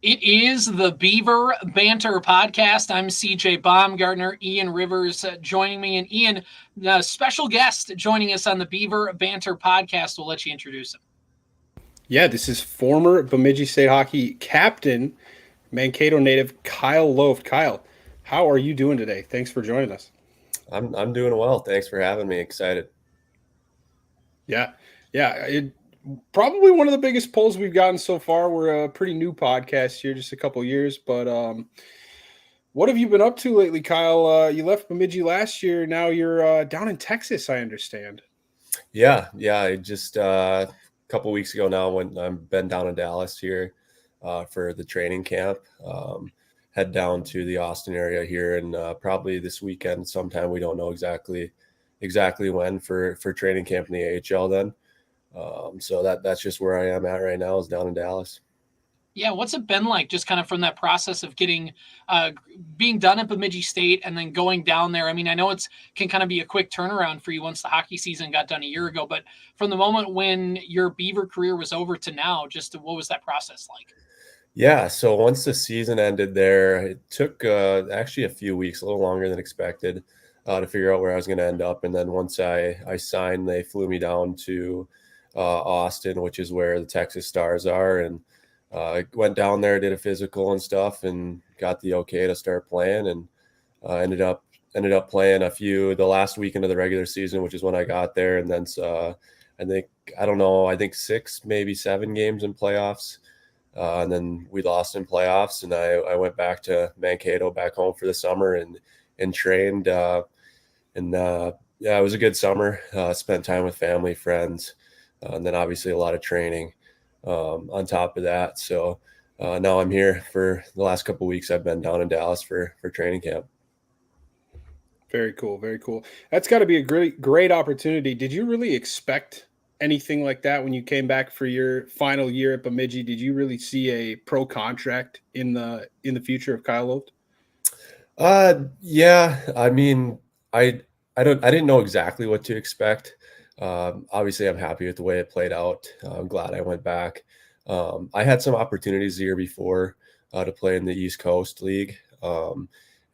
It is the Beaver Banter podcast. I'm CJ Baumgartner, Ian Rivers joining me. And Ian, the special guest joining us on the Beaver Banter podcast. We'll let you introduce him. Yeah, this is former Bemidji State hockey captain, Mankato native Kyle Looft. Kyle, how are you doing today? Thanks for joining us. I'm doing well. Thanks for having me. Excited. Yeah, probably one of the biggest polls we've gotten so far. We're a pretty new podcast here, just a couple years, but what have you been up to lately, Kyle? You left Bemidji last year. Now you're down in Texas, I understand. Yeah. I just a couple weeks ago now when I've been down in Dallas here for the training camp. Head down to the Austin area here, and probably this weekend sometime. We don't know exactly when for training camp in the AHL then. So that's just where I am at right now, is down in Dallas. Yeah, what's it been like just kind of from that process of getting being done at Bemidji State and then going down there? I mean, I know it's can kind of be a quick turnaround for you once the hockey season got done a year ago, but from the moment when your Beaver career was over to now, just what was that process like? Yeah, so once the season ended there, it took actually a few weeks, a little longer than expected, to figure out where I was going to end up. And then once I signed, they flew me down to Austin, which is where the Texas Stars are, and I went down there, did a physical and stuff, and got the okay to start playing, and ended up playing the last weekend of the regular season, which is when I got there, and then I think 6, maybe 7 games in playoffs. And then we lost in playoffs, and I went back to Mankato, back home for the summer, and trained. Yeah, it was a good summer. Spent time with family, friends, and then obviously a lot of training on top of that. So now I'm here for the last couple of weeks. I've been down in Dallas for training camp. Very cool, very cool. That's got to be a great opportunity. Did you really expect anything like that when you came back for your final year at Bemidji? Did you really see a pro contract in the future of Kyle Looft? Yeah. I mean, I didn't know exactly what to expect. Obviously, I'm happy with the way it played out. I'm glad I went back. I had some opportunities the year before to play in the East Coast League.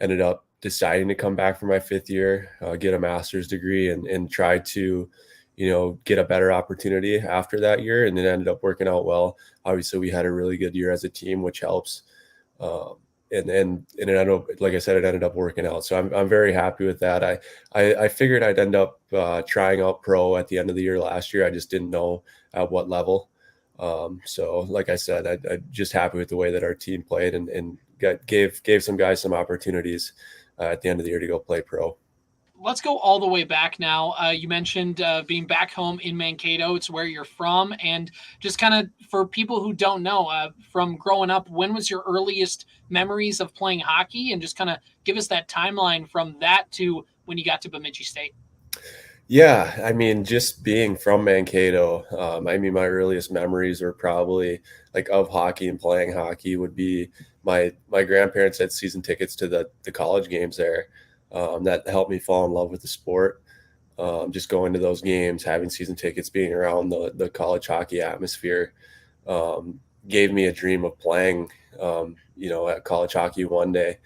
Ended up deciding to come back for my 5th year, get a master's degree, and try to get a better opportunity after that year. And it ended up working out well. Obviously, we had a really good year as a team, which helps. And it ended up, like I said, it ended up working out. So I'm very happy with that. I figured I'd end up trying out pro at the end of the year last year. I just didn't know at what level. So like I said, I'm just happy with the way that our team played, and gave some guys some opportunities at the end of the year to go play pro. Let's go all the way back now. You mentioned being back home in Mankato. It's where you're from. And just kind of for people who don't know, from growing up, when was your earliest memories of playing hockey? And just kind of give us that timeline from that to when you got to Bemidji State. Yeah, I mean, just being from Mankato, my earliest memories are probably like of hockey and playing hockey would be my grandparents had season tickets to the college games there. That helped me fall in love with the sport. Just going to those games, having season tickets, being around the college hockey atmosphere, gave me a dream of playing, at college hockey one day.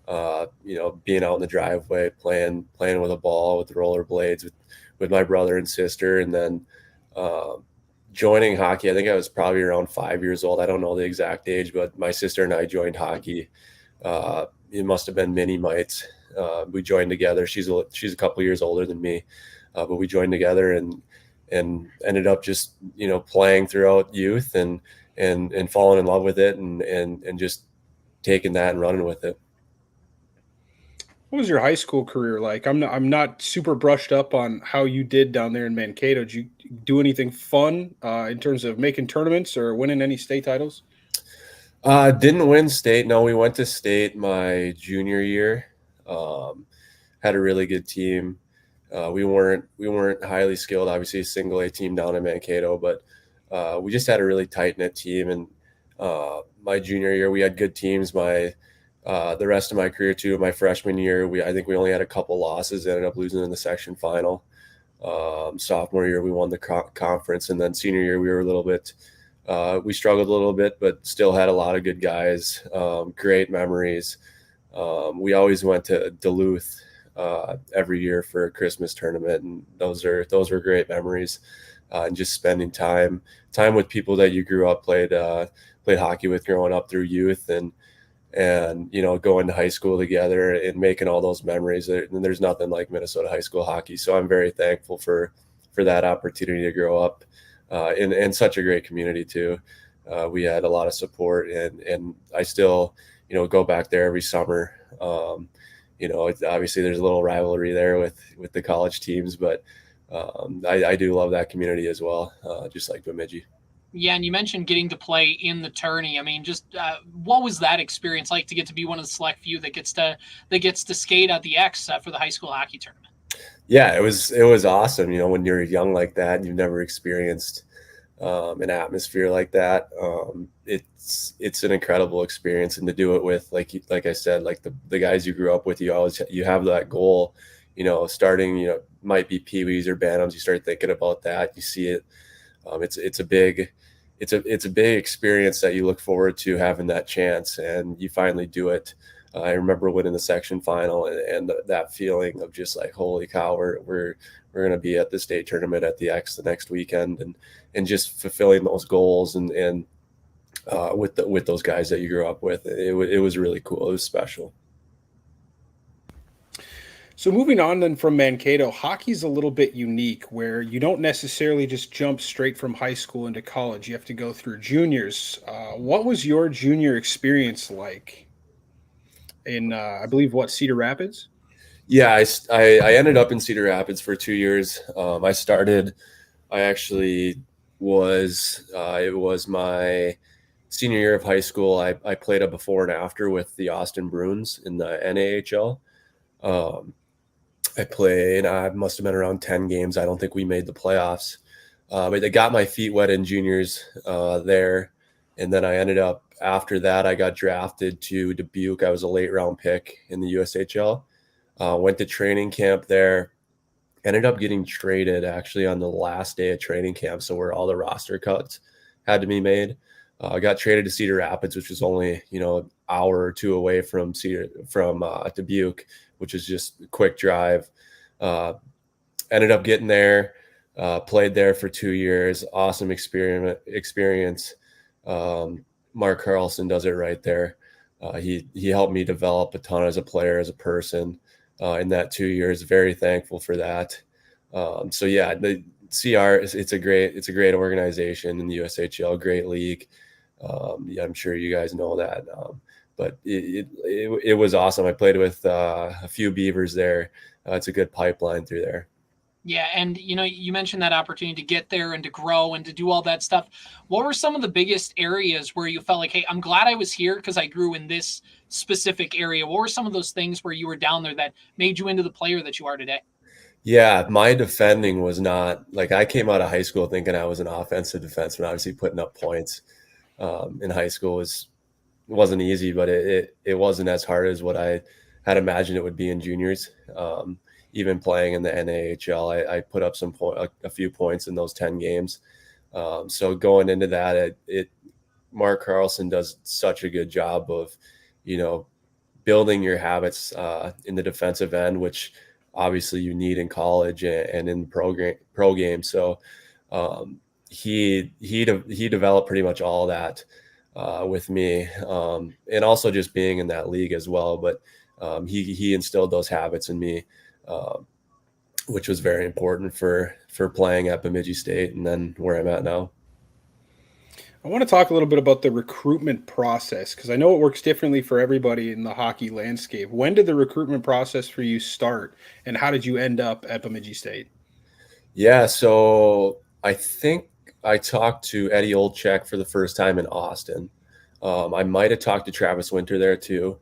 Being out in the driveway, playing with a ball, with rollerblades, with my brother and sister, and then joining hockey. I think I was probably around 5 years old. I don't know the exact age, but my sister and I joined hockey. It must have been mini mites. We joined together. She's a couple years older than me, but we joined together and ended up just playing throughout youth and falling in love with it and just taking that and running with it. What was your high school career like? I'm not super brushed up on how you did down there in Mankato. Did you do anything fun in terms of making tournaments or winning any state titles? Didn't win state. No, we went to state my junior year. Had a really good team. We weren't highly skilled, obviously a single A team down in Mankato, but we just had a really tight knit team. And my junior year, we had good teams. The rest of my career too, my freshman year, I think we only had a couple losses. Ended up losing in the section final. Sophomore year, we won the conference, and then senior year, we were a little bit We struggled a little bit, but still had a lot of good guys, great memories. We always went to Duluth every year for a Christmas tournament, and those were great memories. And just spending time with people that you grew up played hockey with growing up through youth, and going to high school together and making all those memories. And there's nothing like Minnesota high school hockey. So I'm very thankful for that opportunity to grow up in such a great community too. We had a lot of support, and I still, go back there every summer. Obviously there's a little rivalry there with the college teams, but I do love that community as well, just like Bemidji. Yeah, and you mentioned getting to play in the tourney. I mean, just what was that experience like to get to be one of the select few that gets to skate at the X for the high school hockey tournament? Yeah, it was awesome. When you're young like that, you've never experienced an atmosphere like that. It's an incredible experience, and to do it with, like I said, like the guys you grew up with, you have that goal. Starting, might be peewees or bantams. You start thinking about that. You see it. It's a big experience that you look forward to having that chance, and you finally do it. I remember winning the section final and that feeling of just like, holy cow, we're going to be at the state tournament at the X the next weekend, and just fulfilling those goals and with those guys that you grew up with. It was really cool. It was special. So moving on then from Mankato, hockey's a little bit unique where you don't necessarily just jump straight from high school into college. You have to go through juniors. What was your junior experience like in, I believe, Cedar Rapids? Yeah, I ended up in Cedar Rapids for 2 years. It was my senior year of high school. I played a before and after with the Austin Bruins in the NAHL. I must have been around 10 games. I don't think we made the playoffs, but I got my feet wet in juniors there. And then I ended up, after that, I got drafted to Dubuque. I was a late round pick in the USHL. Went to training camp there, ended up getting traded actually on the last day of training camp. So where all the roster cuts had to be made. I got traded to Cedar Rapids, which was only, an hour or two away from Dubuque, which is just a quick drive. Ended up getting there, played there for 2 years. Awesome experience. Mark Carlson does it right there. He helped me develop a ton as a player, as a person in that 2 years. Very thankful for that. So yeah, the CR it's a great organization in the USHL, great league. I'm sure you guys know that. But it was awesome. I played with a few Beavers there. It's a good pipeline through there. Yeah, and you mentioned that opportunity to get there and to grow and to do all that stuff. What were some of the biggest areas where you felt like, hey, I'm glad I was here because I grew in this specific area? What were some of those things where you were down there that made you into the player that you are today? Yeah, my defending was not like, I came out of high school thinking I was an offensive defenseman. Obviously, putting up points in high school wasn't easy, but it wasn't as hard as what I had imagined it would be in juniors. Even playing in the NAHL, I put up a few points in those 10 games. So going into that, Mark Carlson does such a good job of, building your habits in the defensive end, which obviously you need in college and in pro game. So he developed pretty much all that with me, and also just being in that league as well. But he instilled those habits in me, which was very important for playing at Bemidji State and then where I'm at now. I want to talk a little bit about the recruitment process because I know it works differently for everybody in the hockey landscape. When did the recruitment process for you start, and how did you end up at Bemidji State? Yeah, so I think I talked to Eddie Olczyk for the first time in Austin. I might have talked to Travis Winter there too.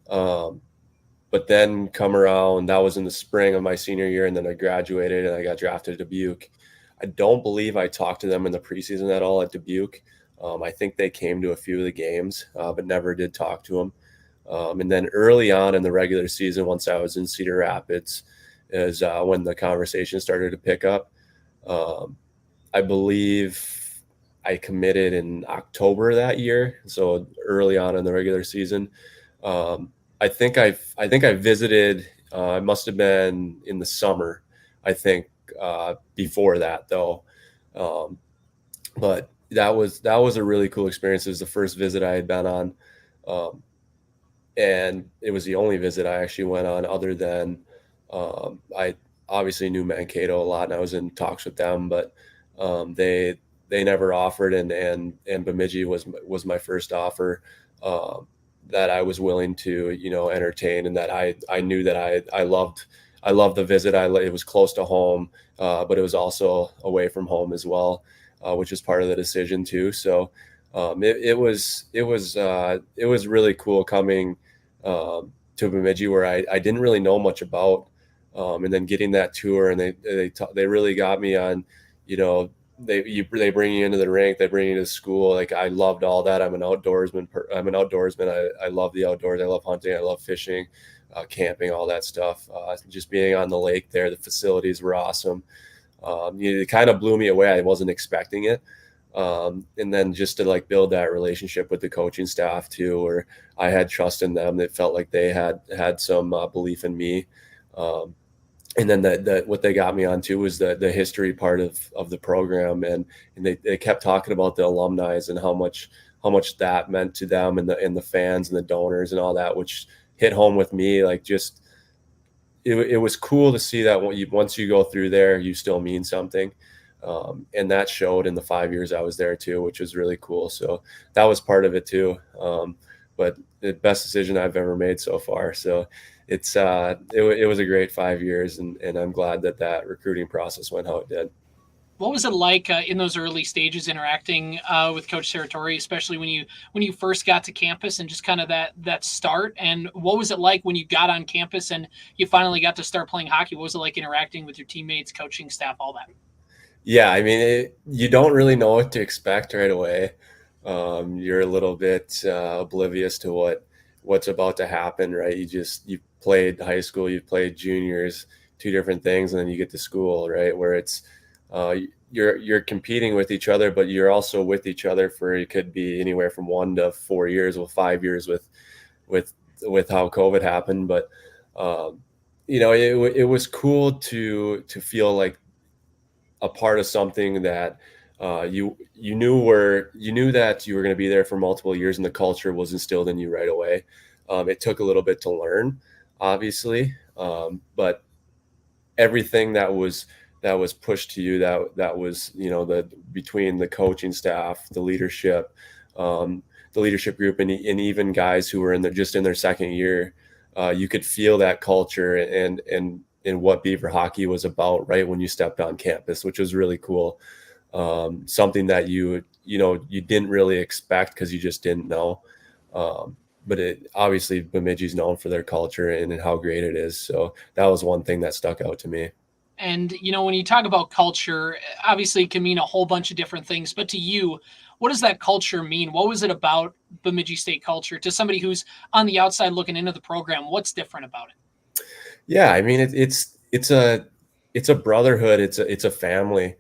But then come around, that was in the spring of my senior year, and then I graduated and I got drafted to Dubuque. I don't believe I talked to them in the preseason at all at Dubuque. I think they came to a few of the games, but never did talk to them. And then early on in the regular season, once I was in Cedar Rapids, is when the conversation started to pick up. I believe I committed in October that year, so early on in the regular season. I think I visited. It must have been in the summer. I think before that though, but that was a really cool experience. It was the first visit I had been on, and it was the only visit I actually went on. Other than I obviously knew Mankato a lot, and I was in talks with them, but they never offered, and Bemidji was my first offer. That I was willing to, entertain, and that I knew that I loved the visit. It was close to home, but it was also away from home as well, which is part of the decision too. So it was really cool coming to Bemidji, where I didn't really know much about, and then getting that tour, and they really got me on, they bring you into the rink, they bring you to school. Like, I loved all that. I'm an outdoorsman. I love the outdoors. I love hunting. I love fishing, camping, all that stuff. Just being on the lake there, the facilities were awesome. It kind of blew me away. I wasn't expecting it. And then just to build that relationship with the coaching staff too, where I had trust in them. They felt like they had some belief in me. And then what they got me on too was the history part of the program, and they kept talking about the alumni and how much that meant to them, and the fans and the donors and all that, which hit home with me. It was cool to see that once you go through there, you still mean something, and that showed in the 5 years I was there too, which was really cool. So that was part of it too. But the best decision I've ever made so far. So it was a great 5 years, and I'm glad that recruiting process went how it did. What was it like in those early stages interacting with Coach Serratori, especially when you first got to campus, and just kind of that start? And what was it like when you got on campus and you finally got to start playing hockey? What was it like interacting with your teammates, coaching staff, all that? Yeah, I mean, you don't really know what to expect right away. You're a little bit oblivious to what's about to happen, right? You played high school, you played juniors, two different things, and then you get to school, right, where it's you're competing with each other, but you're also with each other for, it could be anywhere from 1 to 4 years, with 5 years with how COVID happened. But it was cool to feel like a part of something that you knew that you were going to be there for multiple years, and the culture was instilled in you right away. It took a little bit to learn, obviously, but everything that was pushed to you, that was between the coaching staff, the leadership group, and even guys who were just in their second year, you could feel that culture and what Beaver hockey was about right when you stepped on campus, which was really cool. Something that you didn't really expect because you just didn't know. But obviously Bemidji's known for their culture and how great it is. So that was one thing that stuck out to me. And, when you talk about culture, obviously it can mean a whole bunch of different things, but to you, what does that culture mean? What was it about Bemidji State culture to somebody who's on the outside looking into the program? What's different about it? Yeah, I mean, it's a brotherhood. It's a family.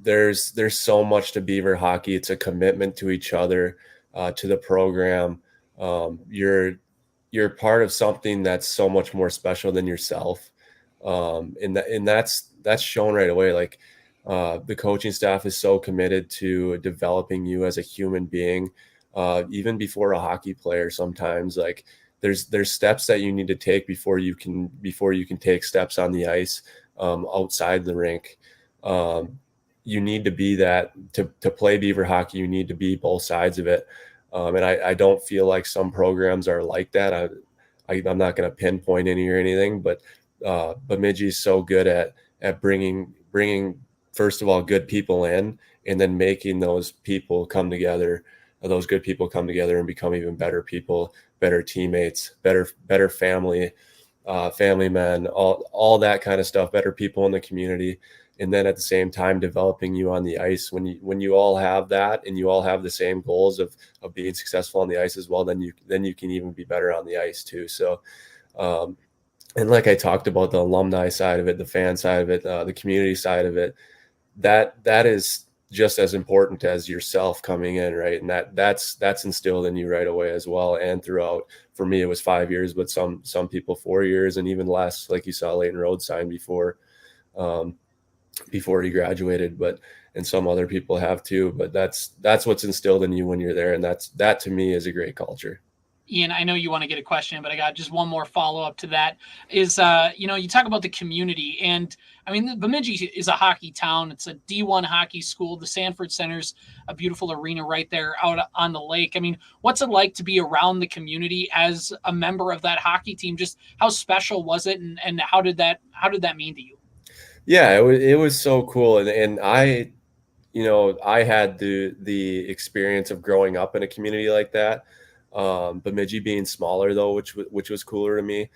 There's so much to Beaver hockey. It's a commitment to each other, to the program. You're part of something that's so much more special than yourself. And that's shown right away. The coaching staff is so committed to developing you as a human being, even before a hockey player. Sometimes there's steps that you need to take before you can take steps on the ice, outside the rink. You need to be that to play Beaver hockey. You need to be both sides of it. And I don't feel like some programs are like that. I'm not going to pinpoint any or anything, but Bemidji is so good at bringing first of all good people in, and then making those people come together. Those good people come together and become even better people, better teammates, better family men, all that kind of stuff. Better people in the community, and then at the same time developing you on the ice. When you all have that, and you all have the same goals of being successful on the ice as well, then you can even be better on the ice too. So. And like I talked about, the alumni side of it, the fan side of it, the community side of it, that is just as important as yourself coming in, right? And that's instilled in you right away as well. And throughout, for me, it was 5 years, but some people 4 years and even less, like you saw Leighton Rhodes sign before he graduated, and some other people have too. But that's what's instilled in you when you're there, and that to me is a great culture. Ian, I know you want to get a question, but I got just one more follow-up to that is, you talk about the community, and I mean, Bemidji is a hockey town. It's a D1 hockey school. The Sanford Center's a beautiful arena right there out on the lake. I mean, what's it like to be around the community as a member of that hockey team? Just how special was it, and how did that mean to you? Yeah, it was so cool. And I had the experience of growing up in a community like that. Bemidji being smaller though, which was cooler to me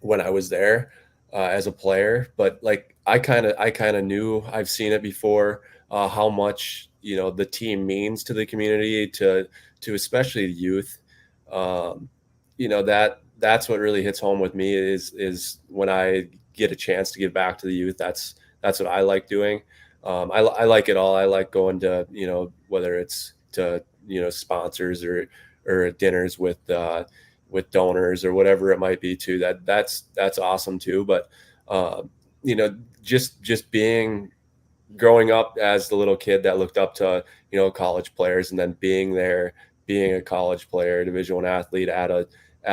when I was there as a player. But like I kind of knew, I've seen it before, how much the team means to the community, to especially the youth. That's what really hits home with me is when I get a chance to give back to the youth. That's what I like doing. I like it all. I like going to whether it's to sponsors or dinners with donors or whatever it might be too. That's awesome too. But just growing up as the little kid that looked up to college players, and then being a college player, Division I athlete at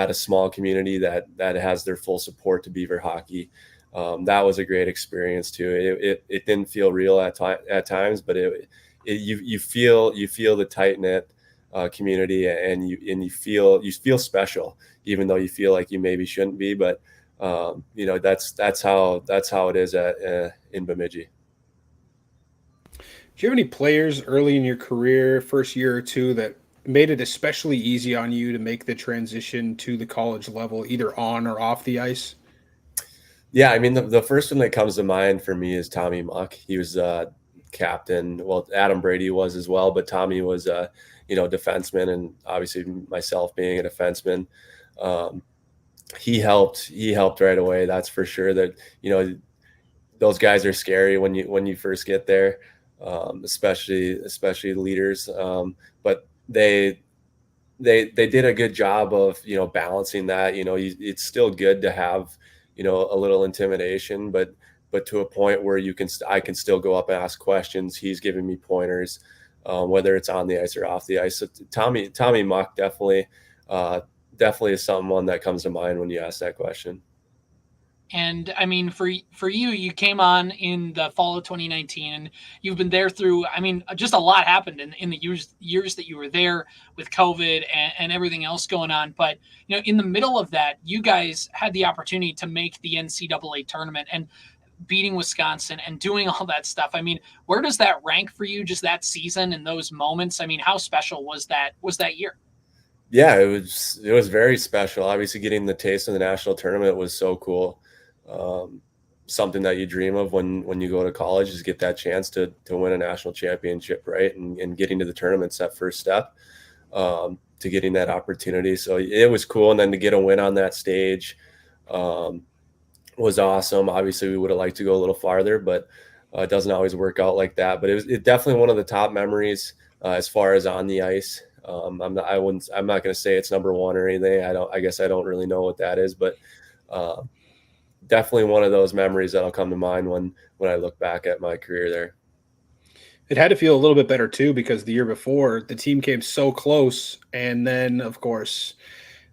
a small community that has their full support to Beaver hockey. That was a great experience too. It didn't feel real at times, but you feel the tight knit community, and you feel special, even though you feel like you maybe shouldn't be. But that's how it is in Bemidji. Do you have any players early in your career, first year or two, that made it especially easy on you to make the transition to the college level, either on or off the ice? Yeah, I mean, the first one that comes to mind for me is Tommy Muck. He was captain. Well, Adam Brady was as well, but Tommy was defenseman, and obviously myself being a defenseman, he helped right away. That's for sure. That those guys are scary when you first get there, especially leaders. But they did a good job of balancing that. It's still good to have a little intimidation, but to a point where I can still go up and ask questions. He's giving me pointers, whether it's on the ice or off the ice. So Tommy Muck definitely is someone that comes to mind when you ask that question. And I mean, for you, you came on in the fall of 2019, and you've been there through, I mean, just a lot happened in the years that you were there with COVID and everything else going on. But, in the middle of that, you guys had the opportunity to make the NCAA tournament and beating Wisconsin and doing all that stuff. I mean, where does that rank for you, just that season and those moments? I mean, how special was that year? Yeah, it was very special. Obviously, getting the taste of the national tournament was so cool. Something that you dream of when you go to college is get that chance to win a national championship, right? And getting to the tournament's that first step to getting that opportunity. So it was cool. And then to get a win on that stage was awesome. Obviously, we would have liked to go a little farther, but it doesn't always work out like that. But it definitely one of the top memories as far as on the ice. I'm not going to say it's number one or anything. I guess I don't really know what that is, but definitely one of those memories that'll come to mind when I look back at my career there. It had to feel a little bit better too, because the year before the team came so close, and then of course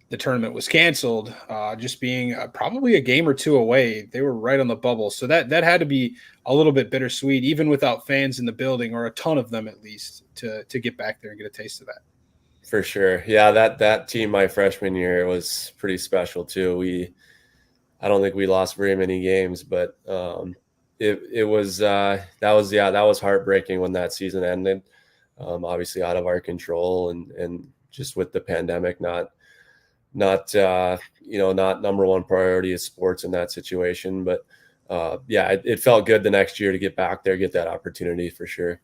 the tournament was canceled, just being probably a game or two away. They were right on the bubble. So that had to be a little bit bittersweet, even without fans in the building, or a ton of them at least, to get back there and get a taste of that. For sure. Yeah, that team my freshman year was pretty special too. I don't think we lost very many games, but it was that was heartbreaking when that season ended. Obviously out of our control, and just with the pandemic not number one priority is sports in that situation. But it felt good the next year to get back there, get that opportunity for sure.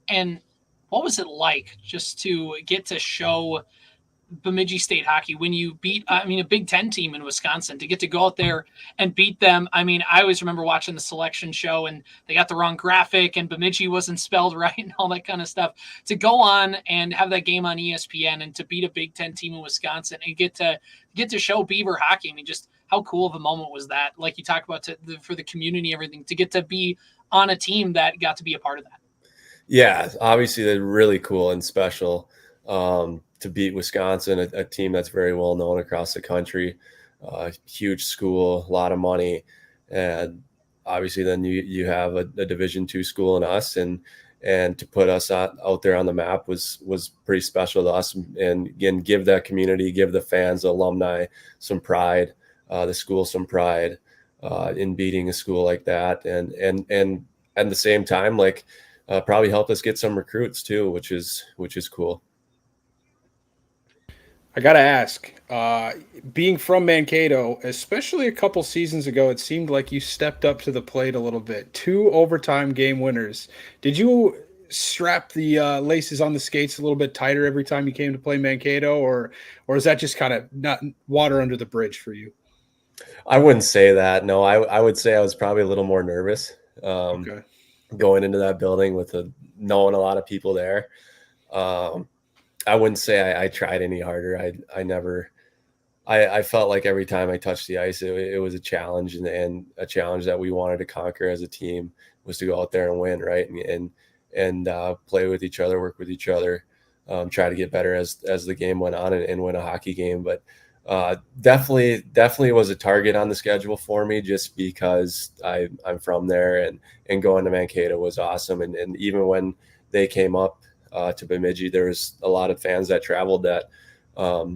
And what was it like just to get to show Bemidji State hockey when you beat, a Big Ten team in Wisconsin, to get to go out there and beat them. I mean, I always remember watching the selection show and they got the wrong graphic and Bemidji wasn't spelled right and all that kind of stuff. To go on and have that game on ESPN and to beat a Big Ten team in Wisconsin and get to show Beaver hockey. I mean, just how cool of a moment was that? Like you talked about for the community, everything, to get to be on a team that got to be a part of that. Yeah, obviously they're really cool and special. To beat Wisconsin, a team that's very well known across the country, huge school, a lot of money, and obviously then you have a Division II school in us, and to put us out there on the map was pretty special to us, and again give that community, give the fans, the alumni some pride, the school some pride in beating a school like that, and at the same time probably help us get some recruits too, which is cool. I got to ask, being from Mankato, especially a couple seasons ago, it seemed like you stepped up to the plate a little bit. 2 overtime game winners. Did you strap the laces on the skates a little bit tighter every time you came to play Mankato, or is that just kind of not water under the bridge for you? I wouldn't say that. No, I would say I was probably a little more nervous going into that building with knowing a lot of people there. I wouldn't say I tried any harder. I felt like every time I touched the ice, it was a challenge, and a challenge that we wanted to conquer as a team was to go out there and win, right? And play with each other, work with each other, try to get better as the game went on and win a hockey game. But definitely was a target on the schedule for me, just because I'm from there, and going to Mankato was awesome. And even when they came up to Bemidji, there was a lot of fans that traveled that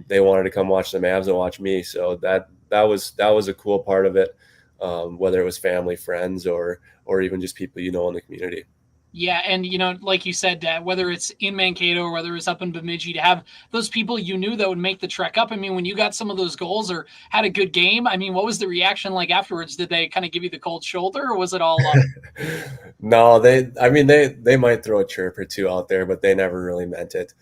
they wanted to come watch the Mavs and watch me. So that was a cool part of it, whether it was family, friends, or even just people in the community. Yeah, and like you said, whether it's in Mankato or whether it's up in Bemidji, to have those people you knew that would make the trek up. I mean, when you got some of those goals or had a good game, I mean, what was the reaction like afterwards? Did they kind of give you the cold shoulder, or was it all No, they might throw a chirp or two out there, but they never really meant it.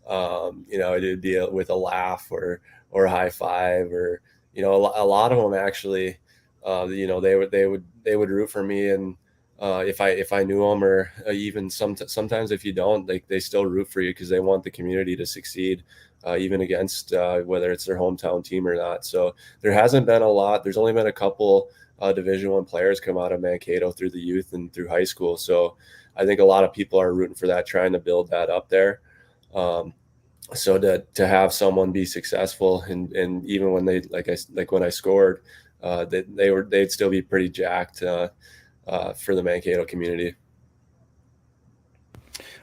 It'd be with a laugh or a high five, or a lot of them actually, they would root for me, and if I knew them, or even sometimes if you don't, they still root for you because they want the community to succeed, even against whether it's their hometown team or not. So there hasn't been a lot. There's only been a couple Division I players come out of Mankato through the youth and through high school. So I think a lot of people are rooting for that, trying to build that up there. So to have someone be successful, and even when they when I scored, they'd still be pretty jacked for the Mankato community.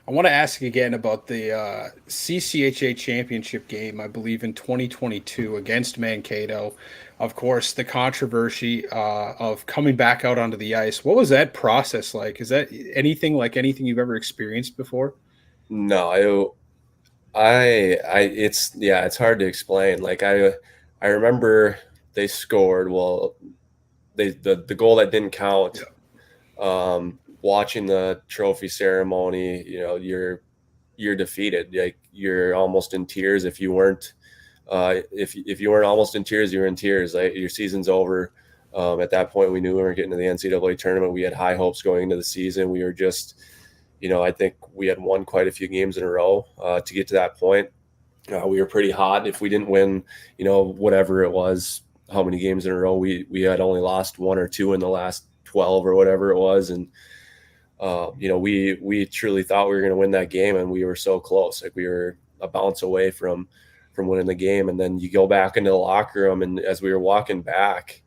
I want to ask again about the CCHA Championship Game, I believe in 2022 against Mankato. Of course, the controversy of coming back out onto the ice. What was that process like? Is that anything like anything you've ever experienced before? No, it's hard to explain. Like I remember they scored. Well, the goal that didn't count. Yeah. Watching the trophy ceremony, you're defeated. Like you're almost in tears. If you weren't, if you weren't almost in tears, you were in tears. Like your season's over. At that point, we knew we were getting to the NCAA tournament. We had high hopes going into the season. We were just, I think we had won quite a few games in a row to get to that point. We were pretty hot. If we didn't win, whatever it was, how many games in a row, we had only lost 1 or 2 in the last 12 or whatever it was. And, we truly thought we were going to win that game, and we were so close. Like we were a bounce away from winning the game. And then you go back into the locker room, and as we were walking back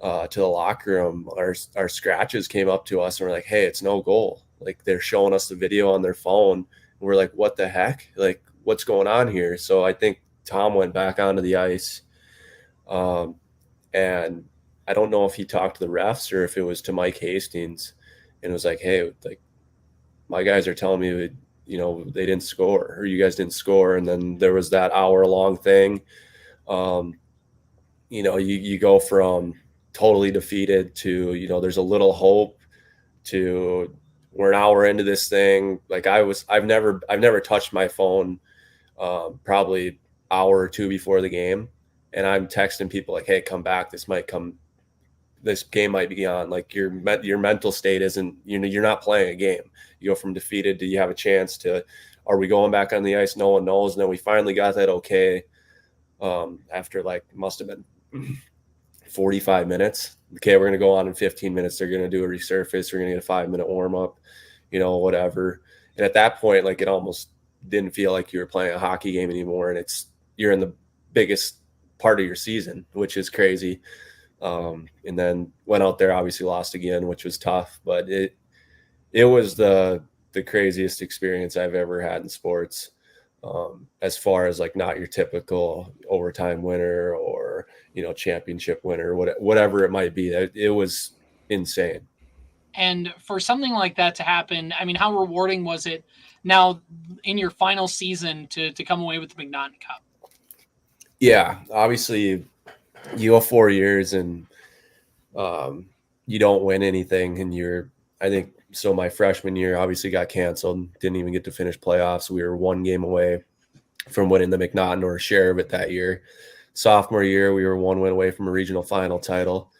to the locker room, our scratches came up to us and we're like, hey, it's no goal. Like they're showing us the video on their phone. And we're like, what the heck? Like what's going on here? So I think Tom went back onto the ice. And I don't know if he talked to the refs or if it was to Mike Hastings, and it was like, hey, like my guys are telling me that, they didn't score, or you guys didn't score. And then there was that hour-long thing. You go from totally defeated to, there's a little hope, to we're an hour into this thing. Like I've never touched my phone probably hour or two before the game, and I'm texting people like, hey, come back, this game might be on. Like your mental state isn't, you're not playing a game. You go from defeated to you have a chance to, are we going back on the ice? No one knows. And then we finally got that okay after must have been 45 minutes. Okay, we're going to go on in 15 minutes. They're going to do a resurface. We're going to get a 5-minute warm up, whatever. And at that point, it almost didn't feel like you were playing a hockey game anymore. And you're in the biggest part of your season, which is crazy. And then went out there, obviously lost again, which was tough, but it was the craziest experience I've ever had in sports. As far as not your typical overtime winner or, championship winner, whatever it might be, it was insane. And for something like that to happen, I mean, how rewarding was it now in your final season to come away with the MacNaughton Cup? Yeah, obviously you go 4 years and you don't win anything, and I think so my freshman year obviously got canceled, didn't even get to finish playoffs. We were 1 game away from winning the MacNaughton or a share of it that year. Sophomore year, we were 1 win away from a regional final title.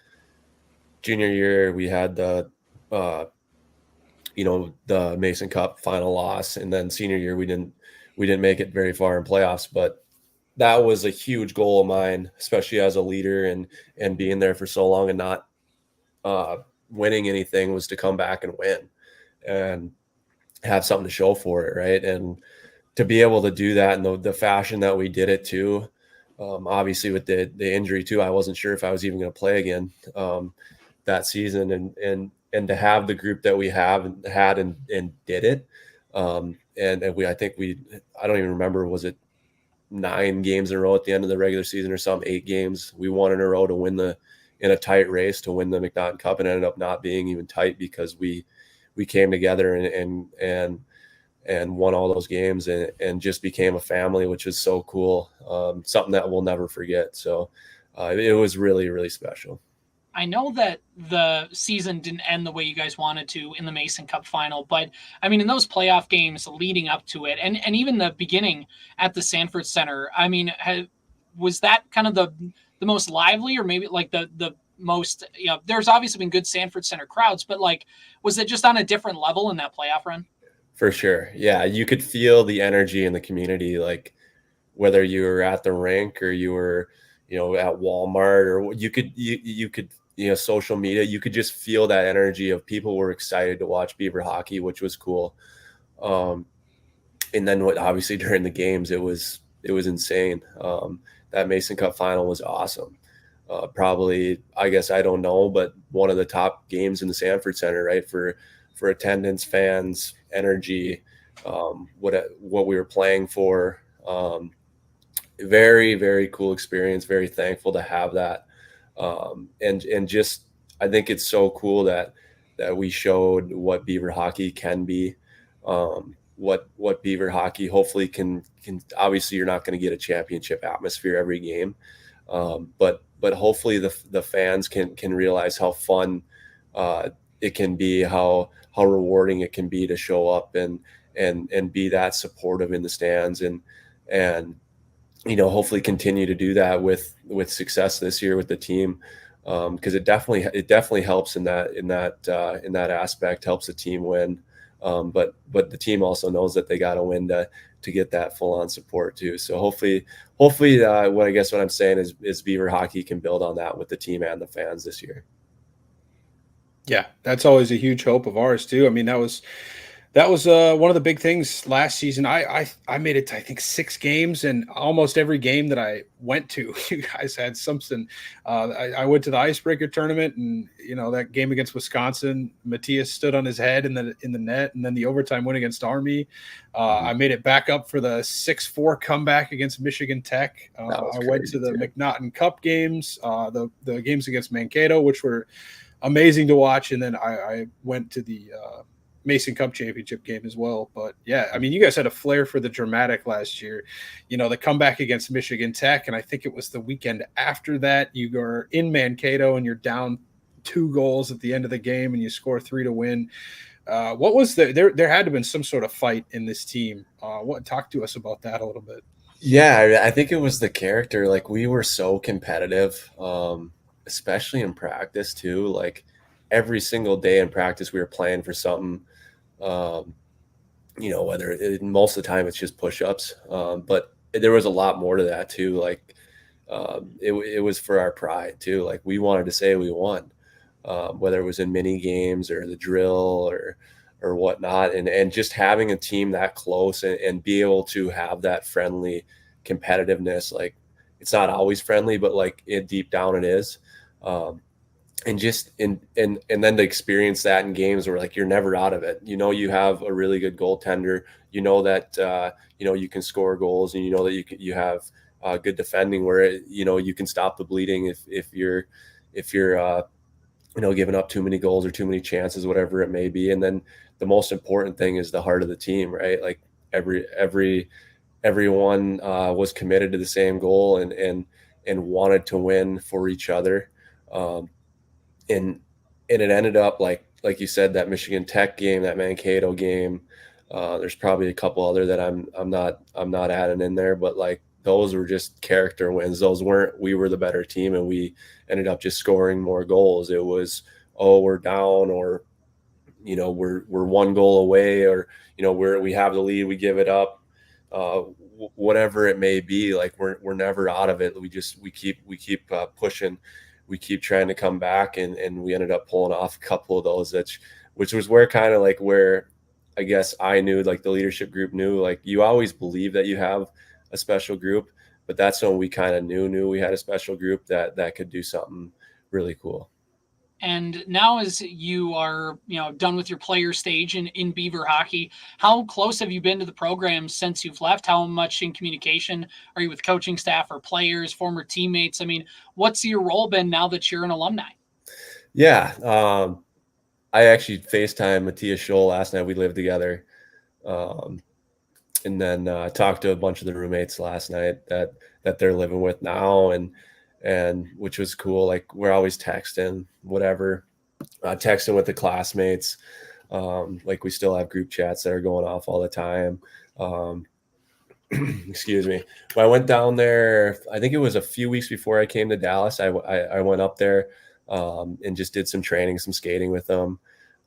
Junior year, we had the Mason Cup final loss, and then senior year we didn't make it very far in playoffs, but that was a huge goal of mine, especially as a leader and being there for so long and not winning anything, was to come back and win and have something to show for it, right? And to be able to do that in the fashion that we did it too, obviously with the injury too, I wasn't sure if I was even going to play again that season, and to have the group that we had and did it, and I think I don't even remember, was it 9 games in a row at the end of the regular season or something, 8 games we won in a row to win in a tight race to win the MacNaughton Cup, and ended up not being even tight because we came together and won all those games and just became a family, which is so cool. Something that we'll never forget. So it was really, really special. I know that the season didn't end the way you guys wanted to in the Mason Cup final, but I mean, in those playoff games leading up to it, and even the beginning at the Sanford Center, I mean, was that kind of the most lively, or maybe the most, there's obviously been good Sanford Center crowds, but was it just on a different level in that playoff run? For sure. Yeah. You could feel the energy in the community, whether you were at the rink or you were, at Walmart, or you could, social media, you could just feel that energy of people were excited to watch Beaver hockey, which was cool. And then obviously during the games, it was insane. That Mason Cup final was awesome. Probably, I guess, I don't know, but one of the top games in the Sanford Center, right? For attendance, fans, energy, what we were playing for. Very, very cool experience. Very thankful to have that. And just, I think it's so cool that we showed what Beaver hockey can be, what Beaver hockey hopefully can. Obviously, you're not going to get a championship atmosphere every game, but hopefully the fans can realize how fun it can be, how rewarding it can be to show up and be that supportive in the stands, and hopefully continue to do that with success this year with the team, because it definitely helps in that aspect, helps the team win, but the team also knows that they got to win to get that full on support too. So hopefully what I'm saying is Beaver hockey can build on that with the team and the fans this year. Yeah, that's always a huge hope of ours too. I mean, that was one of the big things last season. I made it to, I think, 6 games, and almost every game that I went to, you guys had something. I went to the icebreaker tournament, and that game against Wisconsin, Matthias stood on his head in the net, and then the overtime win against Army. I made it back up for the 6-4 comeback against Michigan Tech. I went to the MacNaughton Cup games, the games against Mankato, which were amazing to watch, and then I went to the Mason Cup championship game as well. But yeah, I mean, you guys had a flair for the dramatic last year, the comeback against Michigan Tech. And I think it was the weekend after that, you were in Mankato and you're down 2 goals at the end of the game and you score 3 to win. What was there had to have been some sort of fight in this team. Talk to us about that a little bit. Yeah, I think it was the character. Like we were so competitive, especially in practice too. Like every single day in practice, we were playing for something. Um, most of the time it's just push-ups, but there was a lot more to that too. Like it was for our pride too. Like we wanted to say we won, whether it was in mini games or the drill or whatnot, and just having a team that close and be able to have that friendly competitiveness. Like it's not always friendly, but like it deep down it is. Um, and just and then to experience that in games where like you're never out of it. You have a really good goaltender. That you can score goals, and that you have good defending where you can stop the bleeding if you're giving up too many goals or too many chances, whatever it may be. And then the most important thing is the heart of the team, right? Like everyone was committed to the same goal and wanted to win for each other. Um, and and it ended up like you said, that Michigan Tech game, that Mankato game. There's probably a couple other that I'm not adding in there, but like those were just character wins. Those weren't we were the better team and we ended up just scoring more goals. It was, oh, we're down, or we're one goal away, or we have the lead, we give it up. Whatever it may be, like we're never out of it. We keep pushing, we keep trying to come back, and we ended up pulling off a couple of those, which was where kind of like where I guess I knew, like the leadership group knew, like you always believe that you have a special group, but that's when we kind of knew we had a special group that could do something really cool. And now, as you are, done with your player stage in Beaver hockey, how close have you been to the program since you've left? How much in communication are you with coaching staff or players, former teammates? I mean, what's your role been now that you're an alumni? Yeah, I actually FaceTime Matthias Scholl last night. We lived together, um, and then talked to a bunch of the roommates last night that they're living with now, and which was cool. Like we're always texting, whatever, texting with the classmates. Like we still have group chats that are going off all the time. Um, excuse me. When I went down there, I think it was a few weeks before I came to Dallas. I went up there and just did some training, some skating with them.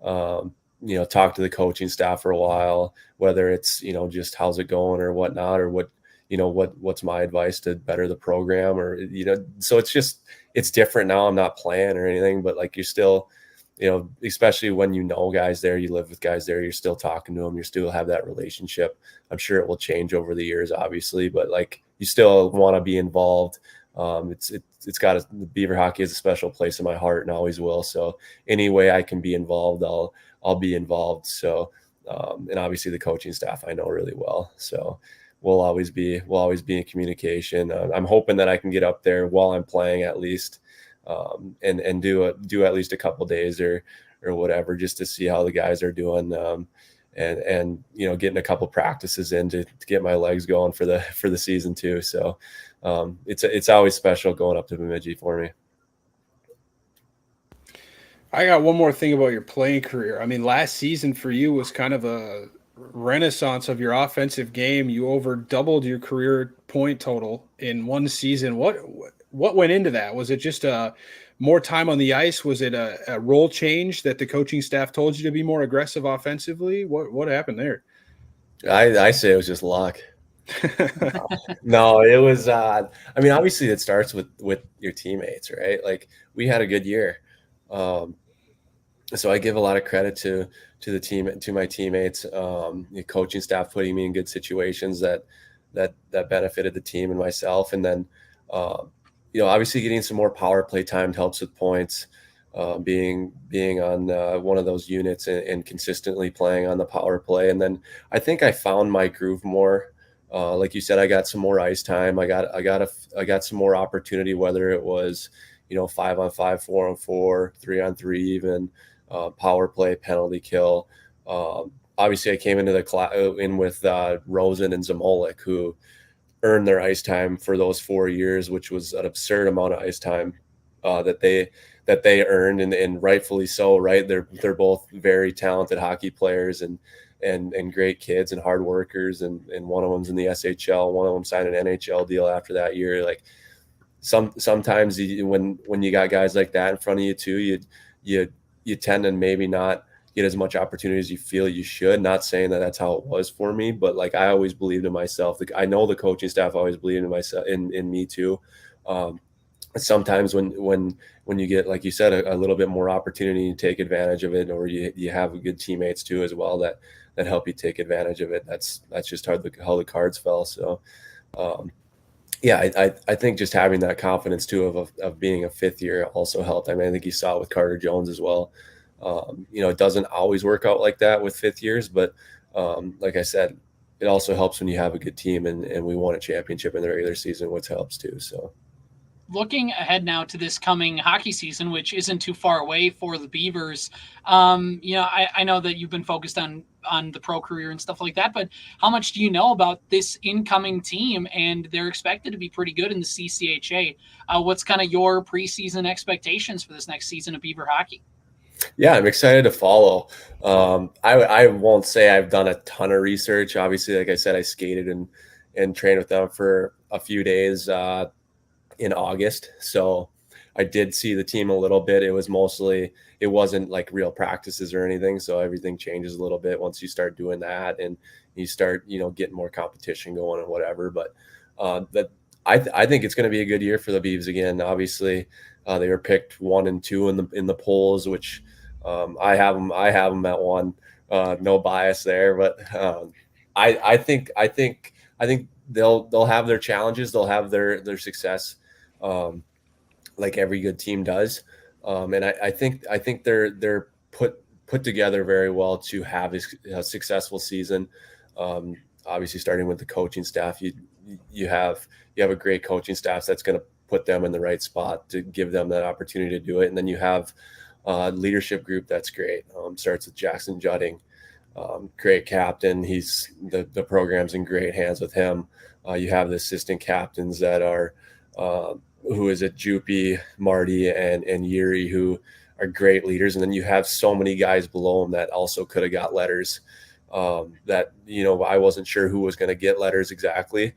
Talked to the coaching staff for a while, whether it's just how's it going or whatnot, or what's my advice to better the program, or so it's different now. I'm not playing or anything, but like you're still, especially when guys there, you live with guys there, you're still talking to them, you still have that relationship. I'm sure it will change over the years, obviously, but like you still want to be involved. It's got Beaver hockey is a special place in my heart and always will. So any way I can be involved, I'll be involved. So and obviously the coaching staff I know really well. So we'll always be in communication. I'm hoping that I can get up there while I'm playing at least, and do at least a couple days or whatever, just to see how the guys are doing, and getting a couple practices in to get my legs going for the season too. So it's always special going up to Bemidji for me. I got one more thing about your playing career. I mean, last season for you was kind of a renaissance of your offensive game. You over doubled your career point total in one season. What went into that? Was it just more time on the ice? Was it a role change that the coaching staff told you to be more aggressive offensively? What happened there? I say it was just luck. No, it was. I mean, obviously, it starts with your teammates, right? Like we had a good year, so I give a lot of credit to the team, to my teammates, the coaching staff putting me in good situations that benefited the team and myself, and then obviously getting some more power play time helps with points. Being on one of those units and consistently playing on the power play, and then I think I found my groove more. Like you said, I got some more ice time. I got some more opportunity, whether it was 5-on-5, 4-on-4, 3-on-3, even power play, penalty kill. Obviously, I came into in with Rosen and Zamolik, who earned their ice time for those 4 years, which was an absurd amount of ice time that they earned, and rightfully so, right? They're both very talented hockey players, and and great kids and hard workers, and one of them's in the SHL, one of them signed an NHL deal after that year. Like sometimes when you got guys like that in front of you too, you tend to maybe not get as much opportunity as you feel you should. Not saying that that's how it was for me, but like I always believed in myself. Like I know the coaching staff always believed in myself, in me too. Sometimes when you get, like you said, a little bit more opportunity to take advantage of it, or you have good teammates too as well that help you take advantage of it. That's just how the cards fell. So yeah, I think just having that confidence too of being a fifth year also helped. I mean, I think you saw it with Carter Jones as well. It doesn't always work out like that with fifth years, but like I said, it also helps when you have a good team, and we won a championship in the regular season, which helps too. So looking ahead now to this coming hockey season, which isn't too far away for the Beavers, I know that you've been focused on the pro career and stuff like that, but how much do you know about this incoming team? And they're expected to be pretty good in the CCHA. What's kind of your preseason expectations for this next season of Beaver hockey? Yeah, I'm excited to follow. I won't say I've done a ton of research. Obviously, like I said, I skated and trained with them for a few days in August. So I did see the team a little bit. It wasn't like real practices or anything. So everything changes a little bit once you start doing that and you start, getting more competition going and whatever. But I think it's going to be a good year for the Beavs again. Obviously, they were picked 1 and 2 in the polls, which I have them at 1. No bias there, but I think they'll have their challenges. They'll have their success, like every good team does. And I think they're put together very well to have a successful season. Obviously, starting with the coaching staff, you have a great coaching staff that's going to put them in the right spot to give them that opportunity to do it. And then you have a leadership group that's great. Starts with Jackson Judding, great captain. He's the program's in great hands with him. You have the assistant captains that are who is it, Jupy, Marty, and Yuri, who are great leaders. And then you have so many guys below them that also could have got letters that, I wasn't sure who was going to get letters exactly.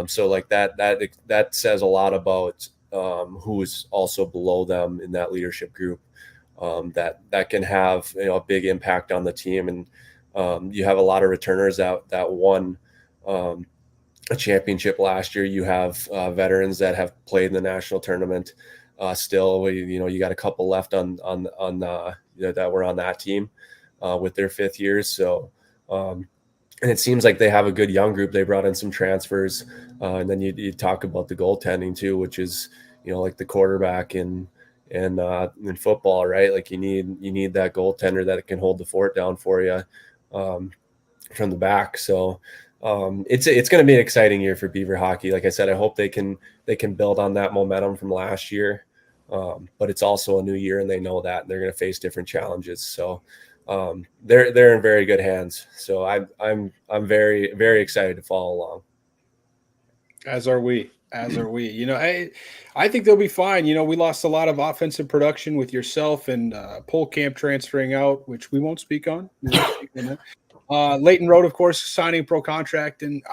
So like that says a lot about who is also below them in that leadership group, that can have a big impact on the team. And you have a lot of returners that won a championship last year. You have veterans that have played in the national tournament. Still, you got a couple left on that were on that team with their fifth years. So. And it seems like they have a good young group. They brought in some transfers. And then you talk about the goaltending too, which is, like the quarterback in football, right? Like you need that goaltender that can hold the fort down for you from the back. So it's going to be an exciting year for Beaver hockey. Like I said, I hope they can build on that momentum from last year. But it's also a new year, and they know that, and they're going to face different challenges. So they're in very good hands. So I'm very, very excited to follow along. As are we. I think they'll be fine. We lost a lot of offensive production with yourself and Pole Camp transferring out, which we won't speak on. Leighton Road, of course, signing a pro contract. And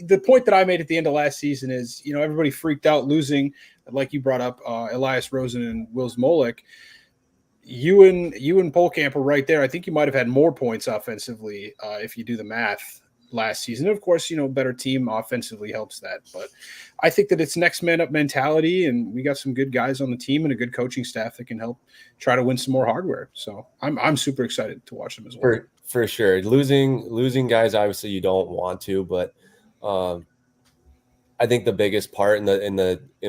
the point that I made at the end of last season is, everybody freaked out losing, like you brought up, Elias Rosen and Wills Molick. You and Pole Camp are right there. I think you might have had more points offensively if you do the math last season. Of course, better team offensively helps that. But I think that it's next man up mentality, and we got some good guys on the team and a good coaching staff that can help try to win some more hardware. So I'm super excited to watch them as well. For sure. Losing guys, obviously you don't want to, but I think the biggest part in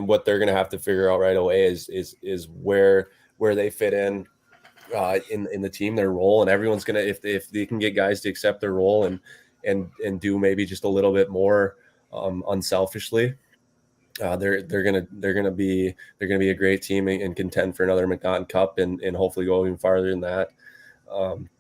what they're going to have to figure out right away is where they fit in the team, their role, and everyone's going to, if they can get guys to accept their role and do maybe just a little bit more unselfishly, they're going to be a great team and contend for another MacNaughton Cup and hopefully go even farther than that.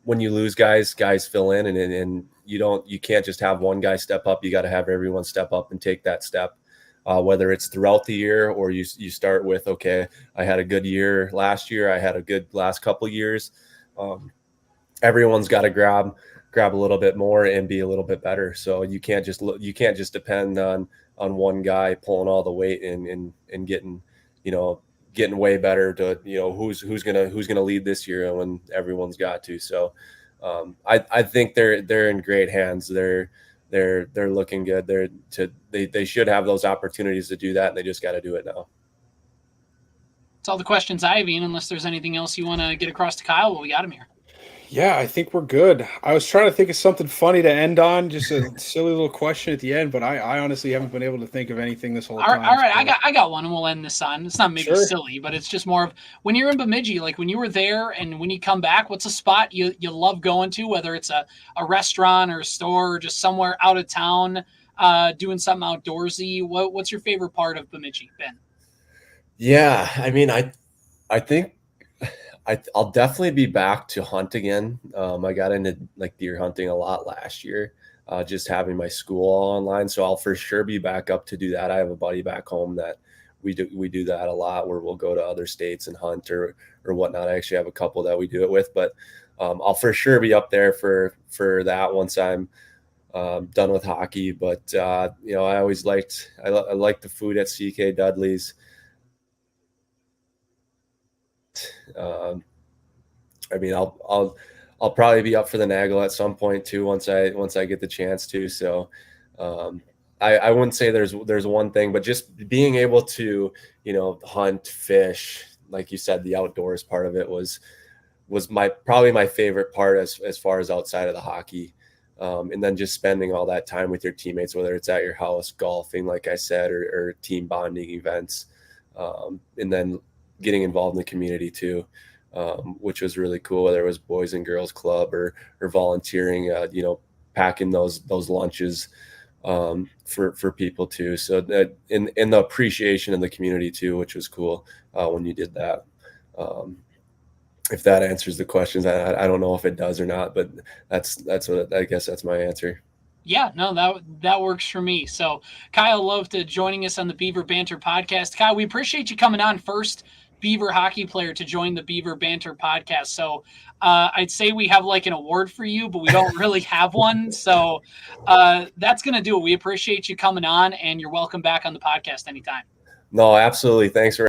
When you lose guys fill in, and you can't just have one guy step up. You got to have everyone step up and take that step. Whether it's throughout the year or you start with, okay, I had a good year last year, I had a good last couple of years. Everyone's got to grab grab a little bit more and be a little bit better. So you can't just depend on one guy pulling all the weight and getting, getting way better to, who's gonna lead this year when everyone's got to. So I think they're in great hands. They're looking good. They should have those opportunities to do that, and they just got to do it now. That's all the questions I have, Ian, unless there's anything else you want to get across to Kyle. Well, we got him here. Yeah, I think we're good. I was trying to think of something funny to end on, just a silly little question at the end, but I honestly haven't been able to think of anything this whole time. All right, so. I got one, and we'll end this on. It's not maybe silly, but it's just more of when you're in Bemidji, like when you were there and when you come back, what's a spot you love going to, whether it's a restaurant or a store or just somewhere out of town, doing something outdoorsy? What's your favorite part of Bemidji, Ben? Yeah, I mean, I think I'll definitely be back to hunt again. I got into like deer hunting a lot last year, just having my school all online. So I'll for sure be back up to do that. I have a buddy back home that we do that a lot, where we'll go to other states and hunt or whatnot. I actually have a couple that we do it with, but I'll for sure be up there for that once I'm done with hockey. But I always liked the food at CK Dudley's. I mean, I'll probably be up for the Nagel at some point too, once I get the chance to. So I wouldn't say there's one thing, but just being able to, hunt, fish, like you said, the outdoors part of it was probably my favorite part as far as outside of the hockey. And then just spending all that time with your teammates, whether it's at your house, golfing, like I said, or team bonding events, and then getting involved in the community too, which was really cool, whether it was Boys and Girls Club or volunteering, packing those lunches for people too. So that in the appreciation of the community too, which was cool when you did that. If that answers the questions, I don't know if it does or not, but that's what I guess that's my answer. Yeah, no, that works for me. So Kyle Looft joining us on the Beaver Banter podcast. Kyle, we appreciate you coming on, first Beaver hockey player to join the Beaver Banter podcast. So I'd say we have like an award for you, but we don't really have one. So that's going to do it. We appreciate you coming on, and you're welcome back on the podcast anytime. No, absolutely. Thanks for